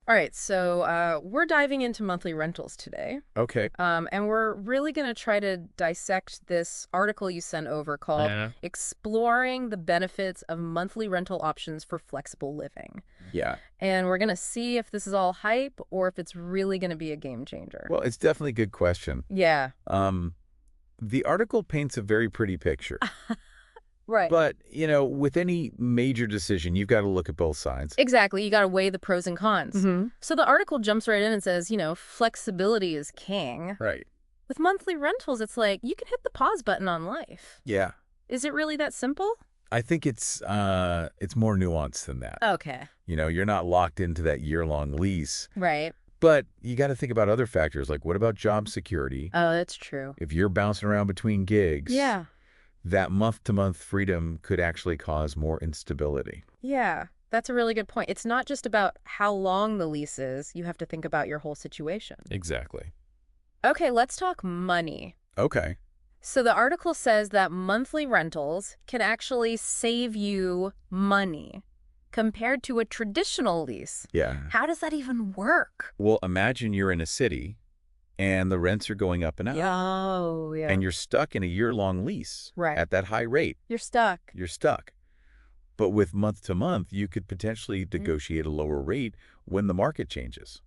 All right, so we're diving into monthly rentals today. Okay. And we're really going to try to dissect this article you sent over called Yeah. Exploring the Benefits of Monthly Rental Options for Flexible Living. Yeah. And we're going to see if this is all hype or if it's really going to be a game changer. Well, it's definitely a good question. Yeah, Um, the article paints a very pretty picture. right. But, with any major decision, you've got to look at both sides. Exactly. You got to weigh the pros and cons. Mm-hmm. So the article jumps right in and says, flexibility is king. Right. With monthly rentals, it's like you can hit the pause button on life. Yeah. Is it really that simple? I think it's more nuanced than that. Okay. You're not locked into that year-long lease. Right. But you got to think about other factors, like what about job security? Oh, that's true. If you're bouncing around between gigs, Yeah. that month-to-month freedom could actually cause more instability. Yeah. That's a really good point. It's not just about how long the lease is. You have to think about your whole situation. Exactly. Okay, let's talk money. Okay. So the article says that monthly rentals can actually save you money compared to a traditional lease. Yeah. How does that even work? Well, imagine you're in a city and the rents are going up and up. Oh, yeah. And you're stuck in a year-long lease Right. at that high rate. You're stuck. You're stuck. But with month-to-month, you could potentially negotiate a lower rate when the market changes.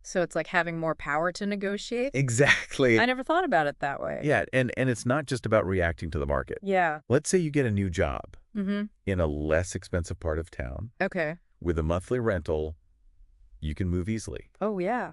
So it's like having more power to negotiate? Exactly. I never thought about it that way. Yeah, and it's not just about reacting to the market. Yeah. Let's say you get a new job Mm-hmm. in a less expensive part of town. Okay. With a monthly rental, you can move easily Oh, yeah.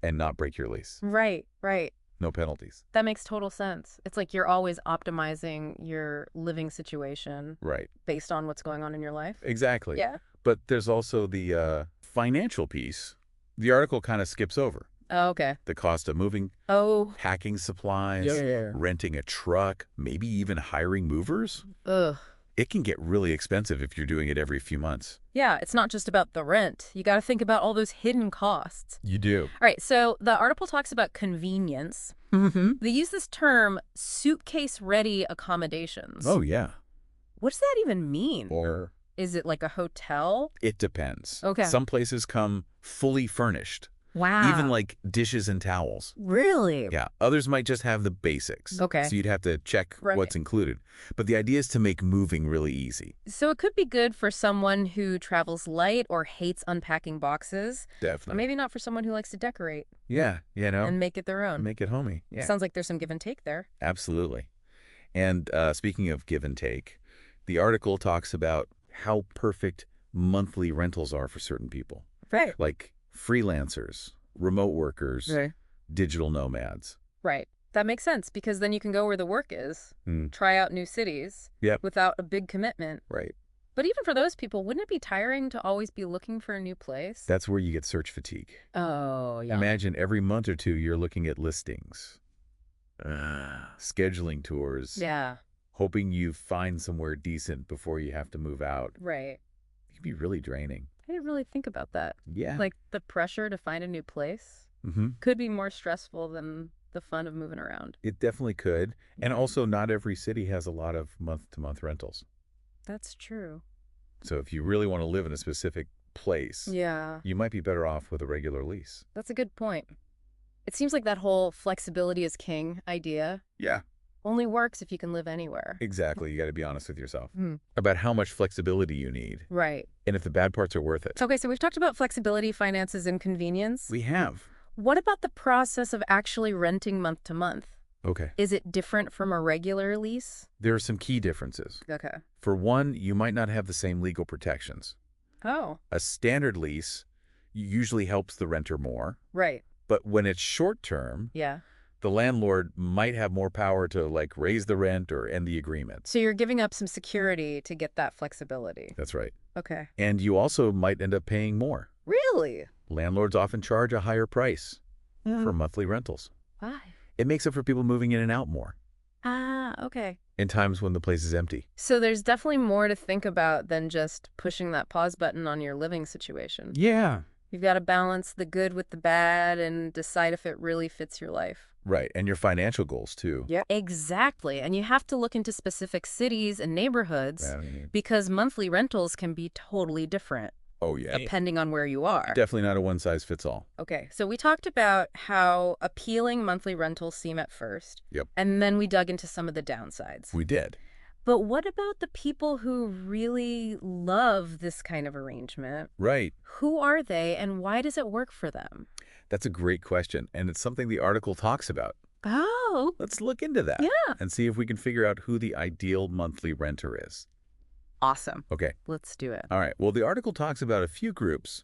and not break your lease. Right, right. No penalties. That makes total sense. It's like you're always optimizing your living situation Right. based on what's going on in your life. Exactly. Yeah. But there's also the financial piece. The article kind of skips over. Oh, okay. The cost of moving, Oh, packing supplies, yeah. renting a truck, maybe even hiring movers. Ugh. It can get really expensive if you're doing it every few months. Yeah, it's not just about the rent. You got to think about all those hidden costs. You do. All right, so the article talks about convenience. Mm-hmm. They use this term suitcase-ready accommodations. Oh, yeah. What does that even mean? Or Is it like a hotel? it depends. Okay. Some places come fully furnished, Wow. even like dishes and towels. Really? Yeah. Others might just have the basics. Okay. So you'd have to check Right. what's included. But the idea is to make moving really easy. So it could be good for someone who travels light or hates unpacking boxes, or Definitely. maybe not for someone who likes to decorate Yeah. and make it their own. Make it homey. Yeah. Sounds like there's some give and take there. Absolutely. And speaking of give and take, the article talks about how perfect monthly rentals are for certain people, Right. like freelancers, remote workers, Right. digital nomads. Right. That makes sense because then you can go where the work is, Mm. try out new cities Yep. without a big commitment. Right. But even for those people, wouldn't it be tiring to always be looking for a new place? That's where you get search fatigue. Oh, yeah. Imagine every month or two you're looking at listings, scheduling tours, Yeah, hoping you find somewhere decent before you have to move out. right. It can be really draining. I didn't really think about that. Yeah. Like the pressure to find a new place Mm-hmm. could be more stressful than the fun of moving around. It definitely could. And also, not every city has a lot of month-to-month rentals. That's true. So if you really want to live in a specific place, Yeah, you might be better off with a regular lease. that's a good point. It seems like that whole flexibility is king idea Yeah. only works if you can live anywhere. Exactly. You got to be honest with yourself Hmm. about how much flexibility you need Right. and if the bad parts are worth it. Okay, so we've talked about flexibility, finances, and convenience. We have. What about the process of actually renting month to month? Okay. Is it different from a regular lease? There are some key differences. Okay. For one, you might not have the same legal protections. Oh, A standard lease usually helps the renter more, right. but when it's short term, Yeah. the landlord might have more power to like raise the rent or end the agreement. So you're giving up some security to get that flexibility. That's right. Okay. And you also might end up paying more. Really? Landlords often charge a higher price for monthly rentals. Why? It makes up for people moving in and out more Ah, okay. in times when the place is empty. So there's definitely more to think about than just pushing that pause button on your living situation. Yeah. You've got to balance the good with the bad and decide if it really fits your life. Right. And your financial goals, too. Yeah. Exactly. And you have to look into specific cities and neighborhoods Yeah. because monthly rentals can be totally different. Oh, yeah. depending on where you are. Definitely not a one-size-fits-all. Okay, so we talked about how appealing monthly rentals seem at first. Yep. And then we dug into some of the downsides. We did. But what about the people who really love this kind of arrangement? Right. Who are they and why does it work for them? That's a great question, and it's something the article talks about. Oh, Let's look into that yeah. and see if we can figure out who the ideal monthly renter is. Awesome. Okay. Let's do it. All right. Well, the article talks about a few groups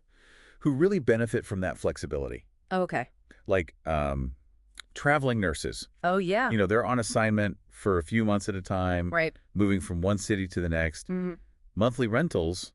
who really benefit from that flexibility, Okay. like traveling nurses. Oh, yeah. They're on assignment for a few months at a time, Right. moving from one city to the next. Hmm. Monthly rentals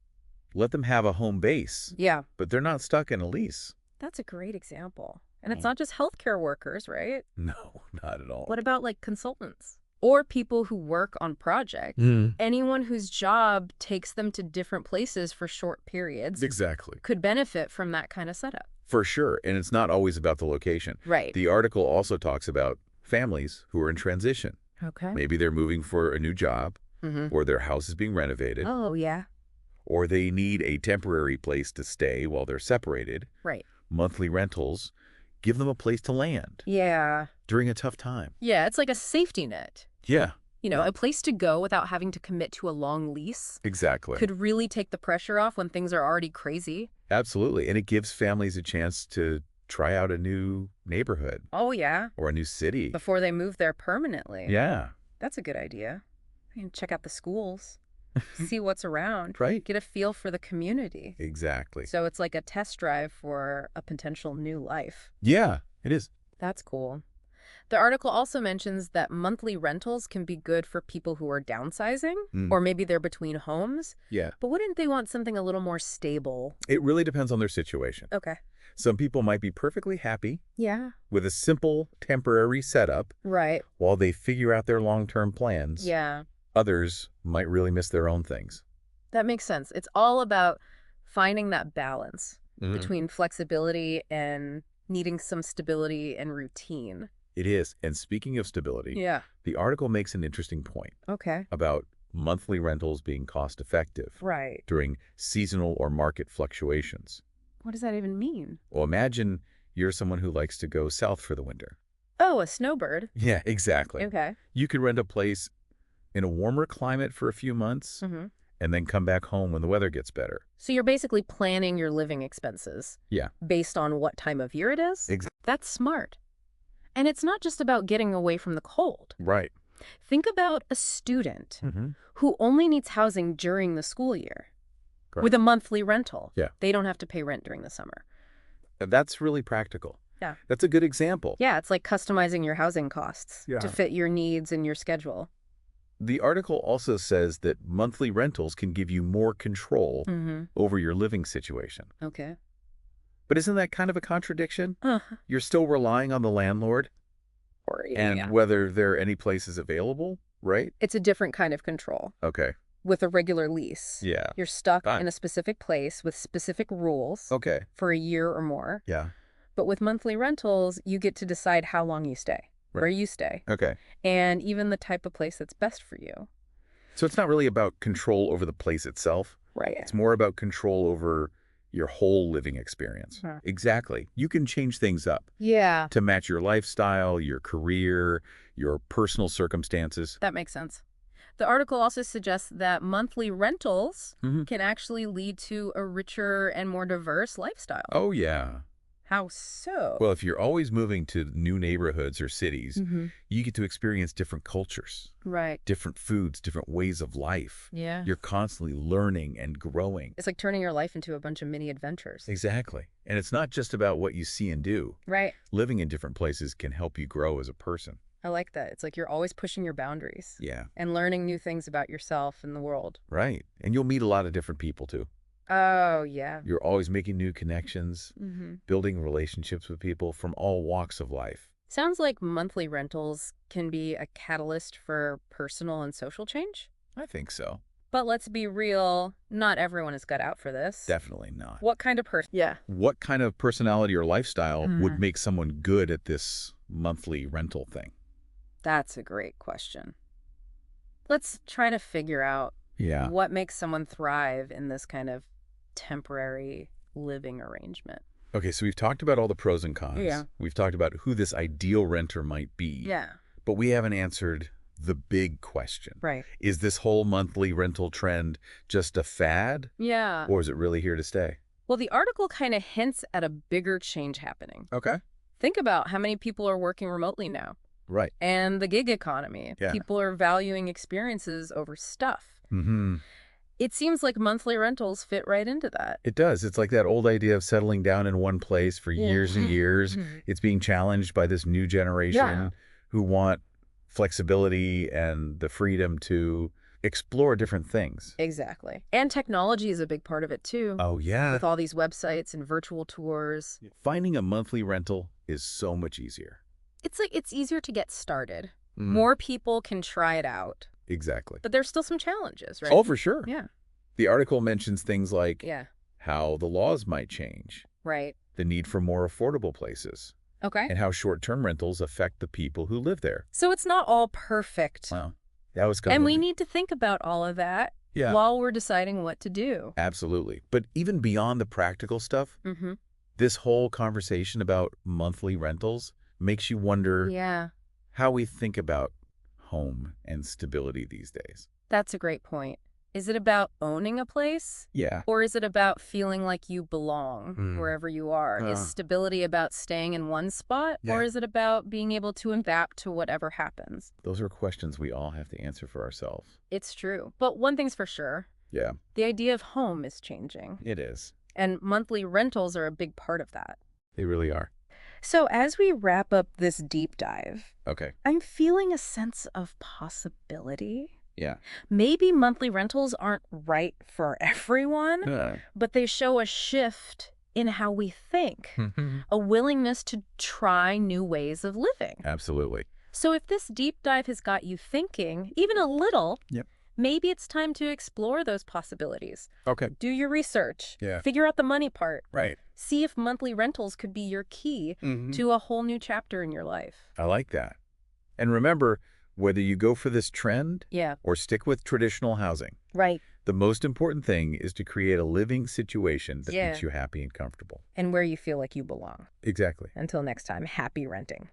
let them have a home base, Yeah. but they're not stuck in a lease. That's a great example. And it's Mm. not just healthcare workers, right? No, not at all. What about like consultants or people who work on projects? Anyone whose job takes them to different places for short periods Exactly. could benefit from that kind of setup. For sure, and it's not always about the location. Right. The article also talks about families who are in transition. Okay. Maybe they're moving for a new job, Mm-hmm. or their house is being renovated, Oh, yeah. or they need a temporary place to stay while they're separated. Right. Monthly rentals give them a place to land Yeah. during a tough time. Yeah, it's like a safety net. Yeah, A place to go without having to commit to a long lease exactly. could really take the pressure off when things are already crazy. Absolutely. And it gives families a chance to try out a new neighborhood Oh, yeah. or a new city. Before they move there permanently. Yeah, That's a good idea. And check out the schools, see what's around, right? get a feel for the community. Exactly. So it's like a test drive for a potential new life. Yeah, it is. That's cool. The article also mentions that monthly rentals can be good for people who are downsizing, or maybe they're between homes. Yeah. But wouldn't they want something a little more stable? It really depends on their situation. Okay. Some people might be perfectly happy Yeah. with a simple temporary setup Right. while they figure out their long-term plans. Yeah. Others might really miss their own things. That makes sense. It's all about finding that balance Mhm. between flexibility and needing some stability and routine. It is. And speaking of stability, Yeah. the article makes an interesting point Okay. about monthly rentals being cost-effective Right. during seasonal or market fluctuations. What does that even mean? Well, imagine you're someone who likes to go south for the winter. Oh, a snowbird. Yeah, exactly. Okay. You could rent a place in a warmer climate for a few months Mm-hmm. and then come back home when the weather gets better. So you're basically planning your living expenses Yeah. based on what time of year it is? Exactly. That's smart. And it's not just about getting away from the cold. Right. Think about a student Mm-hmm. who only needs housing during the school year with a monthly rental. Yeah. They don't have to pay rent during the summer. That's really practical. Yeah. That's a good example. Yeah, it's like customizing your housing costs Yeah. to fit your needs and your schedule. The article also says that monthly rentals can give you more control Mm-hmm. over your living situation. Okay. But isn't that kind of a contradiction? Uh, You're still relying on the landlord and whether there are any places available, right? It's a different kind of control. Okay. With a regular lease, Yeah. you're stuck Fine. in a specific place with specific rules Okay. for a year or more. Yeah. But with monthly rentals, you get to decide how long you stay, where you stay, Okay. and even the type of place that's best for you. So it's not really about control over the place itself. Right. It's more about control over your whole living experience. Huh. Exactly. You can change things up Yeah, to match your lifestyle, your career, your personal circumstances. that makes sense. The article also suggests that monthly rentals Mhm. can actually lead to a richer and more diverse lifestyle. Oh, yeah. How so? Well, if you're always moving to new neighborhoods or cities, Mm-hmm. you get to experience different cultures, Right. different foods, different ways of life. Yeah. You're constantly learning and growing. It's like turning your life into a bunch of mini adventures. Exactly. And it's not just about what you see and do. Right. Living in different places can help you grow as a person. I like that. It's like you're always pushing your boundaries Yeah. and learning new things about yourself and the world. Right. And you'll meet a lot of different people too. Oh, yeah. You're always making new connections, Mm-hmm. building relationships with people from all walks of life. Sounds like monthly rentals can be a catalyst for personal and social change. I think so. But let's be real, not everyone is cut out for this. Definitely not. What kind of person? Yeah. What kind of personality or lifestyle would Mhm. make someone good at this monthly rental thing? That's a great question. Let's try to figure out Yeah. what makes someone thrive in this kind of temporary living arrangement. Okay, so we've talked about all the pros and cons. Yeah. We've talked about who this ideal renter might be. Yeah. But we haven't answered the big question. Right. Is this whole monthly rental trend just a fad, Yeah. or is it really here to stay? Well, the article kind of hints at a bigger change happening. Okay. Think about how many people are working remotely now. Right. And the gig economy. Yeah. People are valuing experiences over stuff. Mm-hmm. It seems like monthly rentals fit right into that. It does. It's like that old idea of settling down in one place for years and years. It's being challenged by this new generation who want flexibility and the freedom to explore different things. Exactly. And technology is a big part of it, too. Oh, yeah. With all these websites and virtual tours. Finding a monthly rental is so much easier. It's easier to get started. Mm. More people can try it out. Exactly. But there's still some challenges, right? Oh, for sure. Yeah. The article mentions things like Yeah. how the laws might change, Right. the need for more affordable places, Okay. and how short-term rentals affect the people who live there. So it's not all perfect. Wow. That was kind And of we need to think about all of that yeah, while we're deciding what to do. absolutely. But even beyond the practical stuff, Mm-hmm. this whole conversation about monthly rentals makes you wonder Yeah. how we think about home and stability these days. That's a great point. Is it about owning a place? Yeah. Or is it about feeling like you belong wherever you are? Is stability about staying in one spot? Yeah. Or is it about being able to adapt to whatever happens? Those are questions we all have to answer for ourselves. It's true. But one thing's for sure. Yeah, The idea of home is changing. it is. And monthly rentals are a big part of that. They really are. So as we wrap up this deep dive, Okay. I'm feeling a sense of possibility. Yeah. Maybe monthly rentals aren't right for everyone, but they show a shift in how we think, a willingness to try new ways of living. Absolutely. So if this deep dive has got you thinking, even a little, Yep. maybe it's time to explore those possibilities. Okay. Do your research. Yeah. Figure out the money part. Right. See if monthly rentals could be your key to a whole new chapter in your life. I like that. And remember, whether you go for this trend Yeah. or stick with traditional housing, Right. the most important thing is to create a living situation that Yeah. makes you happy and comfortable. And where you feel like you belong. Exactly. Until next time, happy renting.